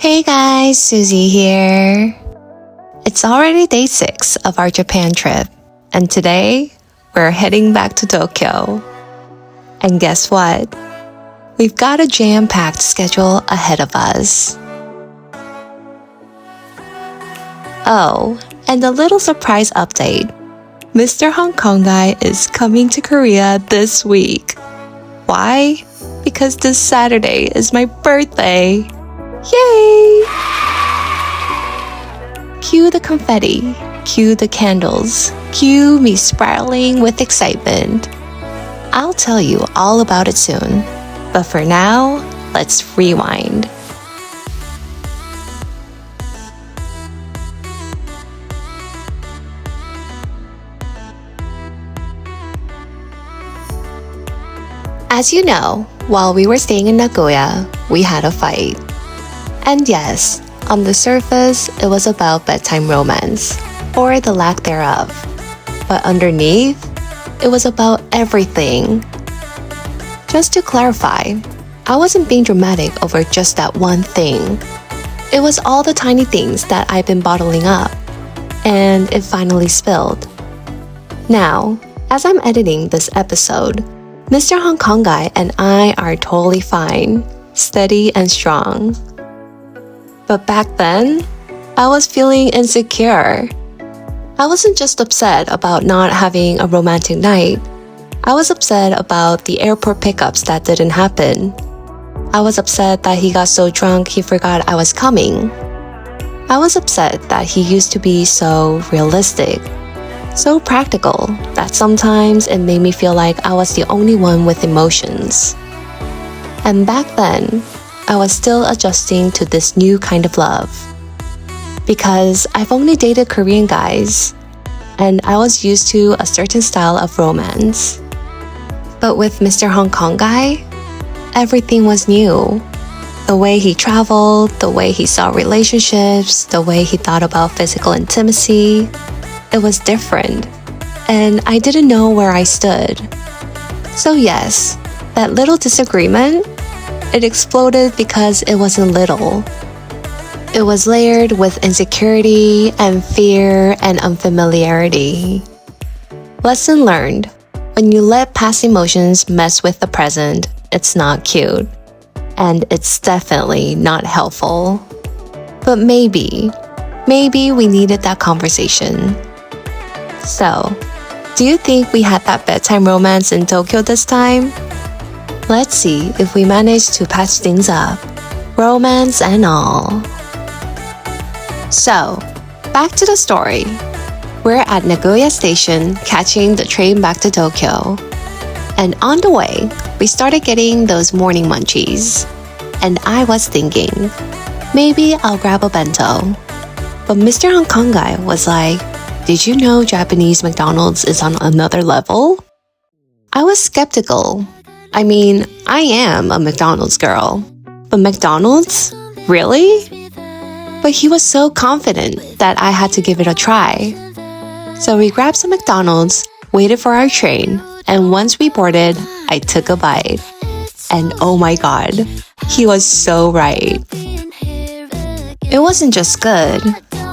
Hey guys, Susie here. It's already day 6 of our Japan trip, and today we're heading back to Tokyo. And guess what? We've got a jam-packed schedule ahead of us. Oh, and a little surprise update. Mr. Hong Kong Gai is coming to Korea this week. Why? Because this Saturday is my birthday. Yay! Cue the confetti, cue the candles, cue me spiraling with excitement. I'll tell you all about it soon, but for now, let's rewind. As you know, while we were staying in Nagoya, we had a fight. And yes, on the surface, it was about bedtime romance, or the lack thereof. But underneath, it was about everything. Just to clarify, I wasn't being dramatic over just that one thing. It was all the tiny things that I've been bottling up, and it finally spilled. Now, as I'm editing this episode, Mr. Hong Kong Gai and I are totally fine, steady and strong. But back then, I was feeling insecure. I wasn't just upset about not having a romantic night. I was upset about the airport pickups that didn't happen. I was upset that he got so drunk he forgot I was coming. I was upset that he used to be so realistic, so practical, that sometimes it made me feel like I was the only one with emotions. And back then, I was still adjusting to this new kind of love. Because I've only dated Korean guys, and I was used to a certain style of romance. But with Mr. Hong Kong Gai, everything was new. The way he traveled, the way he saw relationships, the way he thought about physical intimacy, it was different, and I didn't know where I stood. So yes, that little disagreement, it exploded because it wasn't little. It was layered with insecurity and fear and unfamiliarity. Lesson learned: when you let past emotions mess with the present, it's not cute. And it's definitely not helpful. But maybe we needed that conversation. So, do you think we had that bedtime romance in Tokyo this time? Let's see if we managed to patch things up, romance and all. So, back to the story. We're at Nagoya Station catching the train back to Tokyo. And on the way, we started getting those morning munchies. And I was thinking, maybe I'll grab a bento. But Mr. Hong Kong Gai was like, did you know Japanese McDonald's is on another level? I was skeptical. I mean, I am a McDonald's girl. But McDonald's? Really? But he was so confident that I had to give it a try. So we grabbed some McDonald's, waited for our train, and once we boarded, I took a bite. And oh my god, he was so right. It wasn't just good.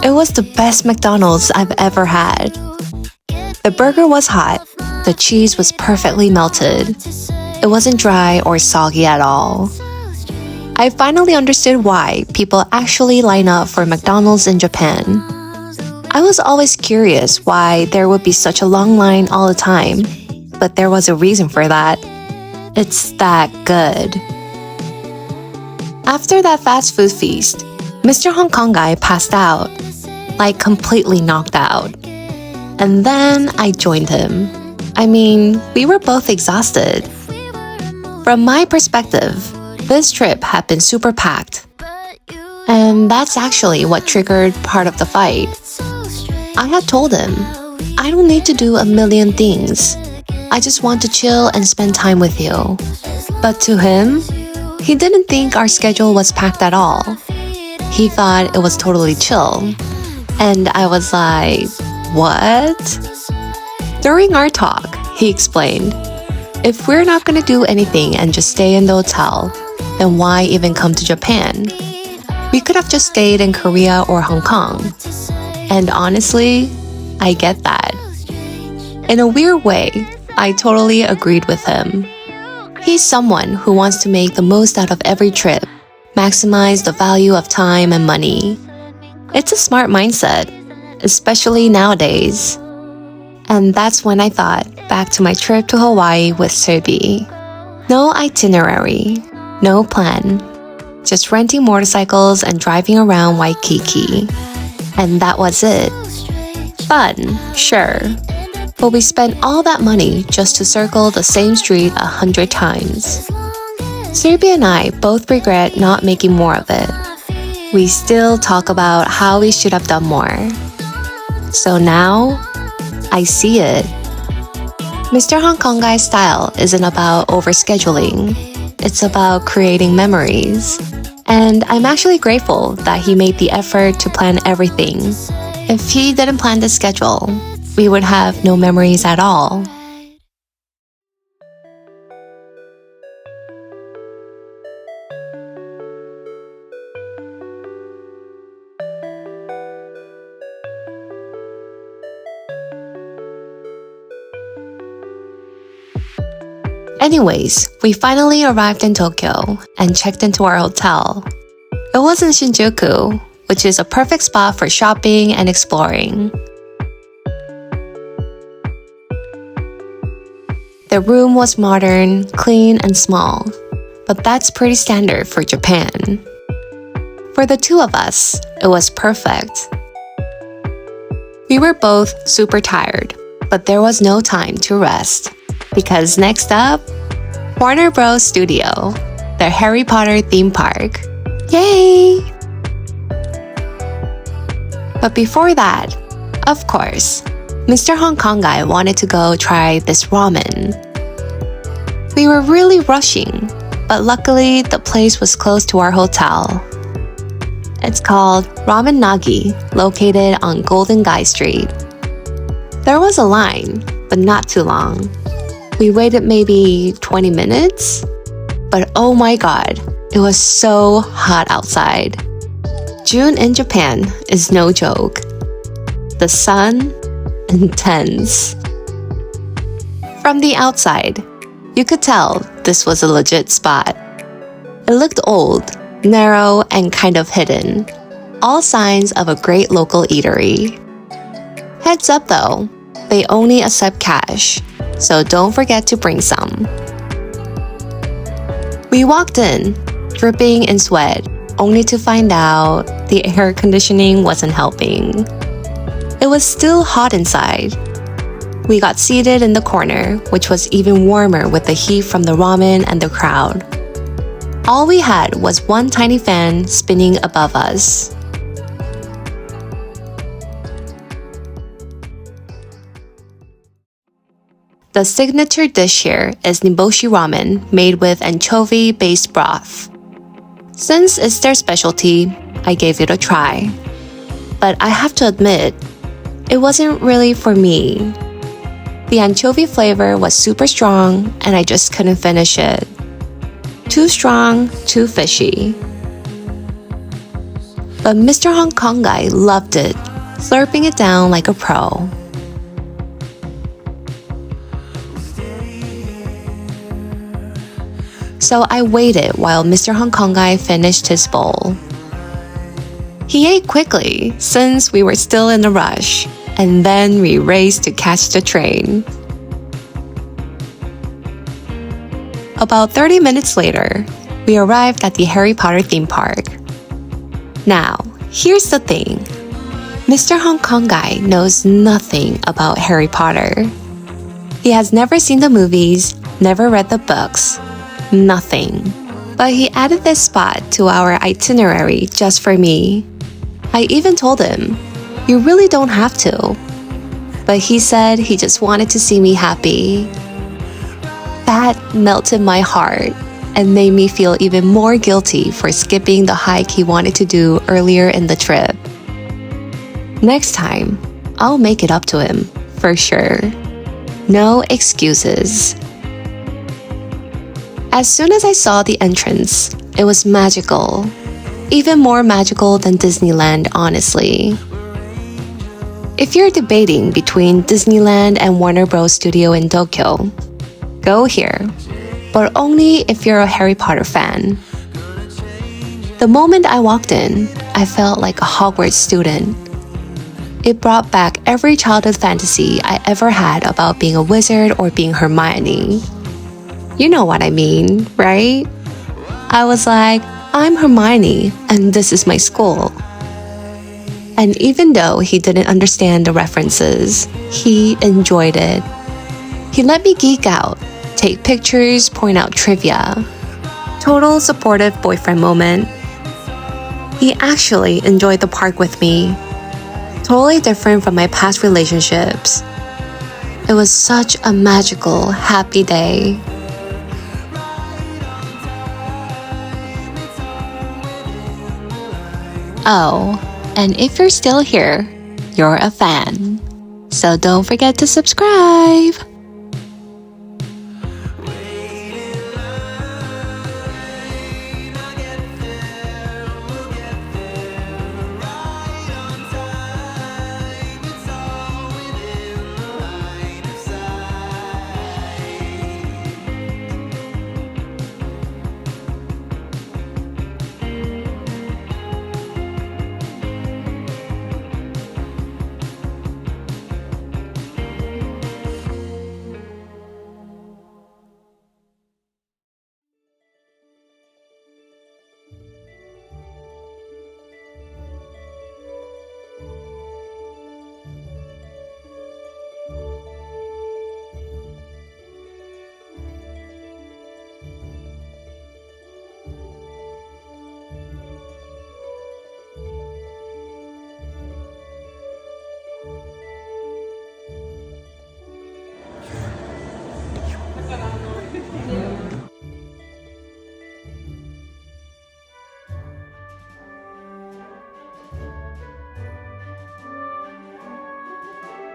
It was the best McDonald's I've ever had. The burger was hot. The cheese was perfectly melted. It wasn't dry or soggy at all. I finally understood why people actually line up for McDonald's in Japan. I was always curious why there would be such a long line all the time, but there was a reason for that. It's that good. After that fast food feast, Mr. Hong Kong Gai passed out, like completely knocked out. And then I joined him. I mean, we were both exhausted. From my perspective, this trip had been super packed. And that's actually what triggered part of the fight. I had told him, I don't need to do a million things. I just want to chill and spend time with you. But to him, he didn't think our schedule was packed at all. He thought it was totally chill. And I was like, what? During our talk, he explained, if we're not gonna do anything and just stay in the hotel, then why even come to Japan? We could have just stayed in Korea or Hong Kong. And honestly, I get that. In a weird way, I totally agreed with him. He's someone who wants to make the most out of every trip, maximize the value of time and money. It's a smart mindset, especially nowadays. And that's when I thought back to my trip to Hawaii with Serbi. No itinerary, no plan, just renting motorcycles and driving around Waikiki. And that was it. Fun, sure. But we spent all that money just to circle the same street 100 times. Serbi and I both regret not making more of it. We still talk about how we should have done more. So now, I see it. Mr. Hong Kong Gai's style isn't about overscheduling. It's about creating memories. And I'm actually grateful that he made the effort to plan everything. If he didn't plan the schedule, we would have no memories at all. Anyways, we finally arrived in Tokyo and checked into our hotel. It was in Shinjuku, which is a perfect spot for shopping and exploring. The room was modern, clean, and small, but that's pretty standard for Japan. For the two of us, it was perfect. We were both super tired, but there was no time to rest. Because next up, Warner Bros. Studio, their Harry Potter theme park. Yay! But before that, of course, Mr. Hong Kong Gai wanted to go try this ramen. We were really rushing, but luckily the place was close to our hotel. It's called Ramen Nagi, located on Golden Gai Street. There was a line, but not too long. We waited maybe 20 minutes, but oh my god, it was so hot outside. June in Japan is no joke. The sun, intense. From the outside, you could tell this was a legit spot. It looked old, narrow, and kind of hidden. All signs of a great local eatery. Heads up though, they only accept cash. So don't forget to bring some. We walked in, dripping in sweat, only to find out the air conditioning wasn't helping. It was still hot inside. We got seated in the corner, which was even warmer with the heat from the ramen and the crowd. All we had was one tiny fan spinning above us. The signature dish here is niboshiramen made with anchovy-based broth. Since it's their specialty, I gave it a try. But I have to admit, it wasn't really for me. The anchovy flavor was super strong and I just couldn't finish it. Too strong, too fishy. But Mr. Hong Kong Gai loved it, slurping it down like a pro. So I waited while Mr. Hong Kong Gai finished his bowl. He ate quickly since we were still in a rush, and then we raced to catch the train. About 30 minutes later, we arrived at the Harry Potter theme park. Now, here's the thing. Mr. Hong Kong Gai knows nothing about Harry Potter. He has never seen the movies, never read the books, nothing. But he added this spot to our itinerary just for me. I even told him, you really don't have to. But he said he just wanted to see me happy. That melted my heart and made me feel even more guilty for skipping the hike he wanted to do earlier in the trip. Next time, I'll make it up to him, for sure. No excuses. As soon as I saw the entrance, it was magical. Even more magical than Disneyland, honestly. If you're debating between Disneyland and Warner Bros. Studio in Tokyo, go here, but only if you're a Harry Potter fan. The moment I walked in, I felt like a Hogwarts student. It brought back every childhood fantasy I ever had about being a wizard or being Hermione. You know what I mean, right? I was like, I'm Hermione, and this is my school. And even though he didn't understand the references, he enjoyed it. He let me geek out, take pictures, point out trivia. Total supportive boyfriend moment. He actually enjoyed the park with me. Totally different from my past relationships. It was such a magical, happy day. Oh, and if you're still here, you're a fan. So don't forget to subscribe.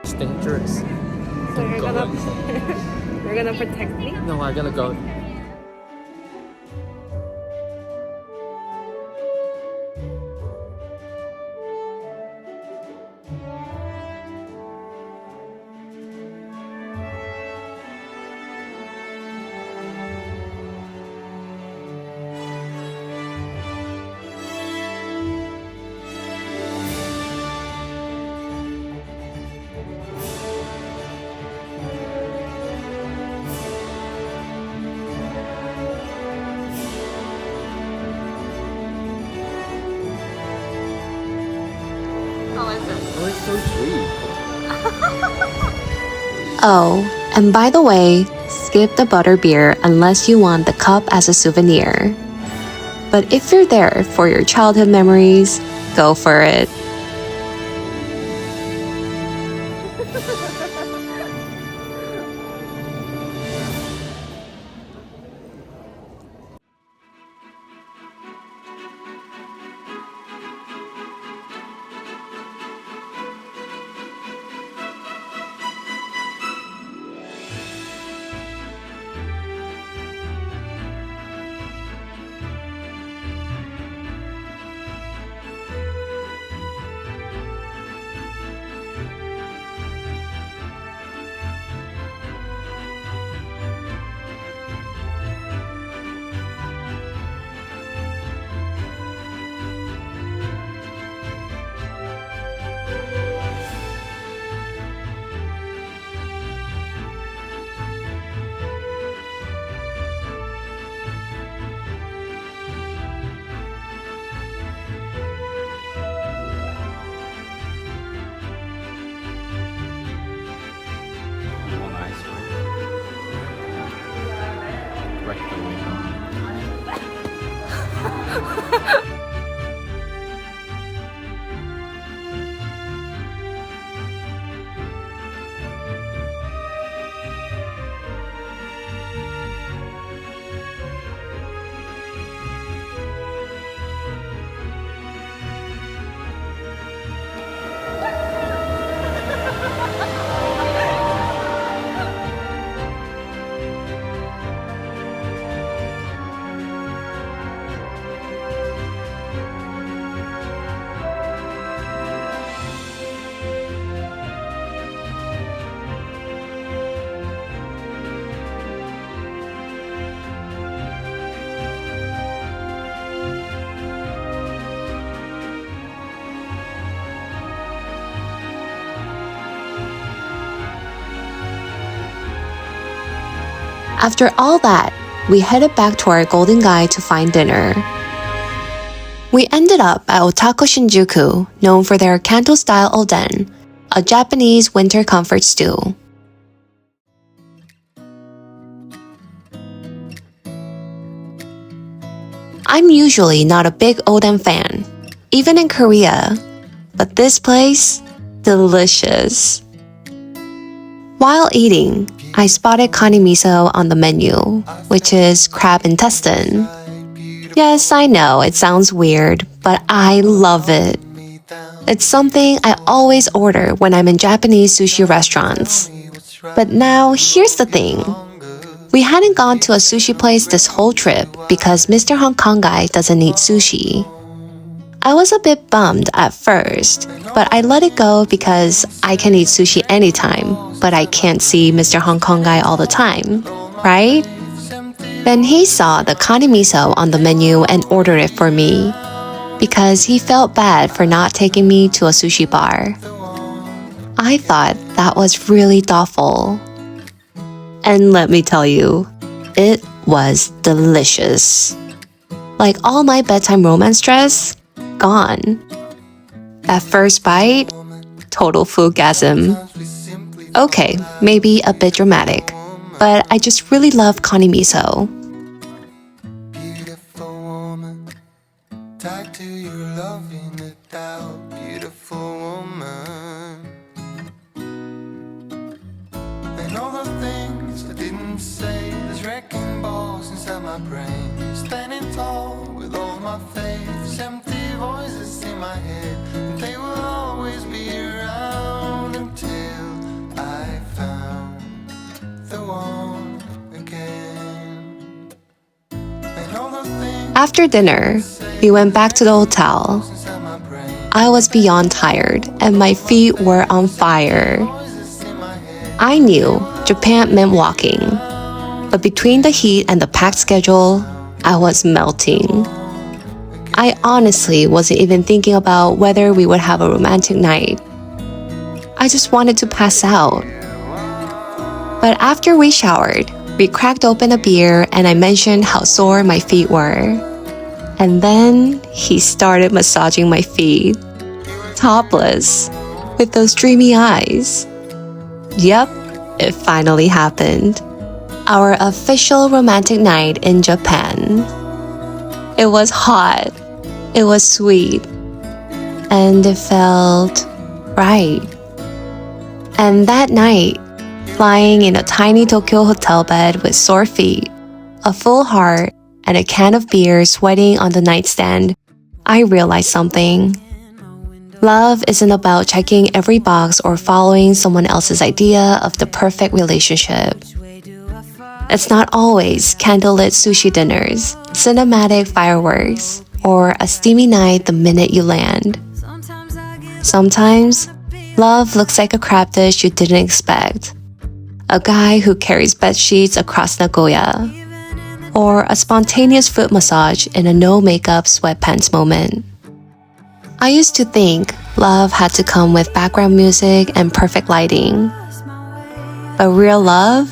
It's dangerous. So you're gonna protect me? No, I'm gonna go. How is it? Oh, it's so sweet. Oh, and by the way, skip the butterbeer unless you want the cup as a souvenir. But if you're there for your childhood memories, go for it. After all that, we headed back to our Golden Gai to find dinner. We ended up at Otako Shinjuku, known for their Kanto-style oden, a Japanese winter comfort stew. I'm usually not a big oden fan, even in Korea, but this place, delicious. While eating, I spotted kanímiso on the menu, which is crab intestine. Yes, I know, it sounds weird, but I love it. It's something I always order when I'm in Japanese sushi restaurants. But now, here's the thing. We hadn't gone to a sushi place this whole trip because Mr. Hong Kong guy doesn't eat sushi. I was a bit bummed at first, but I let it go because I can eat sushi anytime, but I can't see Mr. Hong Kong guy all the time, right? Then he saw the kanímiso on the menu and ordered it for me because he felt bad for not taking me to a sushi bar. I thought that was really thoughtful. And let me tell you, it was delicious. Like all my bedtime romance stress, gone. That first bite, total foodgasm. Okay, maybe a bit dramatic, but I just really love kanímiso. Beautiful woman, tied to your loving without beautiful woman. And all the things I didn't say, there's wrecking balls inside my brain. Standing tall with all my faith, empty voices in my head, and they will always be around until I found the one again. And all the things After dinner, we went back to the hotel. inside my brain, I was beyond tired and my feet were on fire. voices in my head. I knew Japan meant walking, but between the heat and the packed schedule, I was melting. I honestly wasn't even thinking about whether we would have a romantic night. I just wanted to pass out. But after we showered, we cracked open a beer and I mentioned how sore my feet were. And then he started massaging my feet, topless, with those dreamy eyes. Yep, it finally happened. Our official romantic night in Japan. It was hot, it was sweet, and it felt right. And that night, lying in a tiny Tokyo hotel bed with sore feet, a full heart, and a can of beer sweating on the nightstand, I realized something. Love isn't about checking every box or following someone else's idea of the perfect relationship. It's not always candlelit sushi dinners, cinematic fireworks, or a steamy night the minute you land. Sometimes, love looks like a crab dish you didn't expect. A guy who carries bed sheets across Nagoya. Or a spontaneous foot massage in a no-makeup sweatpants moment. I used to think love had to come with background music and perfect lighting. But real love?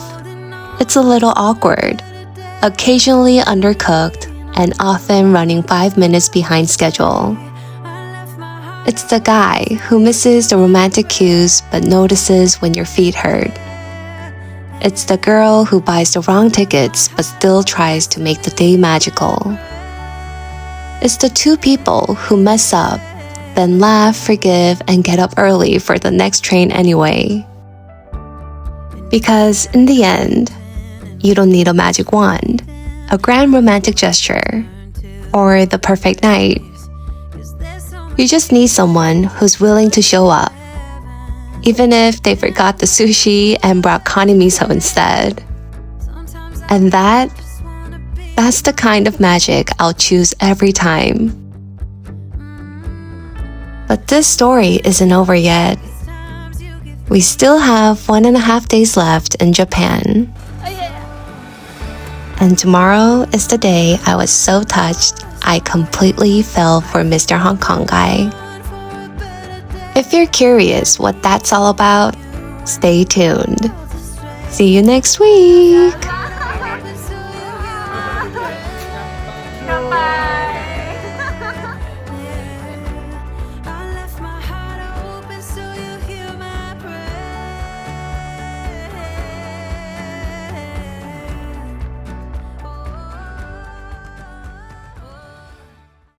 It's a little awkward, occasionally undercooked, and often running 5 minutes behind schedule. It's the guy who misses the romantic cues but notices when your feet hurt. It's the girl who buys the wrong tickets but still tries to make the day magical. It's the two people who mess up, then laugh, forgive, and get up early for the next train anyway. Because in the end, you don't need a magic wand, a grand romantic gesture, or the perfect night. You just need someone who's willing to show up, even if they forgot the sushi and brought kanímiso instead. And that's the kind of magic I'll choose every time. But this story isn't over yet. We still have 1.5 days left in Japan. And tomorrow is the day I was so touched I completely fell for Mr. Hong Kong guy. If you're curious what that's all about, stay tuned. See you next week!